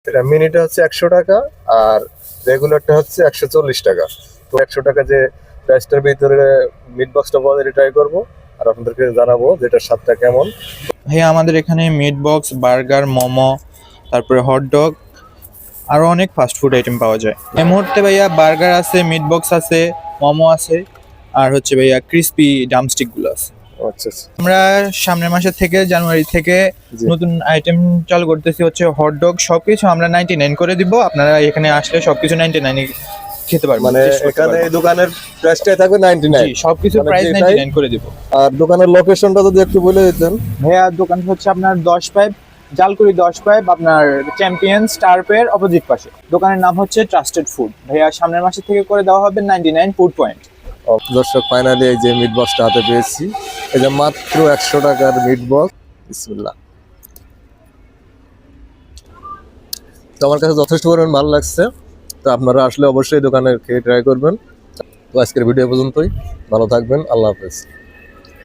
এটা মিনিটা হচ্ছে 100 টাকা, আর রেগুলারটা হচ্ছে 140 টাকা। তো 100 টাকা যে প্রাইসটার ভিতরে মিট বক্সটা পাওয়া যায় ট্রাই করবো, আর আপনাদেরকে জানাবো যে এটার স্বাদটা কেমন। ভাইয়া আমাদের এখানে মিট বক্স, বার্গার, মোমো, তারপরে হটডগ, আরো অনেক ফাস্ট ফুড আইটেম পাওয়া যায়। এই মুহূর্তে ভাইয়া বার্গার আছে, মিট বক্স আছে, মোমো আছে, আর হচ্ছে ভাইয়া ক্রিস্পি ড্রামস্টিক গুলো আছে। আচ্ছা আচ্ছা। আমরা সামনের মাসের থেকে, জানুয়ারি থেকে জি। নতুন আইটেম চালু করতেছি, হচ্ছে হটডগ। সবকিছু আমরা 99 করে দিব। আপনারা এখানে আসলে সবকিছু 99 খেতে পারবেন, মানে taste করতে এখানে পারবেন। এই দোকানের প্রাইসটাই থাকবে 99। জি, সবকিছু মানে প্রাইস যেটাই- 99 করে দিব। আর দোকানের লোকেশনটা যদি একটু বলে দিতেন। ভাইয়া দোকান হচ্ছে আপনার 10 পাইপ, জালকুড়ি 10 পাইপ, আপনার চ্যাম্পিয়ন স্টারপের অপোজিট পাশে। দোকানের নাম হচ্ছে ট্রাস্টেড ফুড। ভাইয়া সামনের মাসে থেকে করে দেওয়া হবে 99 ফুড পয়েন্ট। দর্শক, ফাইনালি এই যে মিট বক্সটা হাতে পেয়েছি। এই যে মাত্র 100 টাকার মিট বক্স। বিসমিল্লাহ। তো আমার কাছে যথেষ্ট পরিমাণ ভালো লাগছে। তো আপনারা আসলে অবশ্যই দোকানে খেয়ে ট্রাই করবেন। তো আজকের ভিডিও পর্যন্তই, ভালো থাকবেন, আল্লাহ হাফেজ।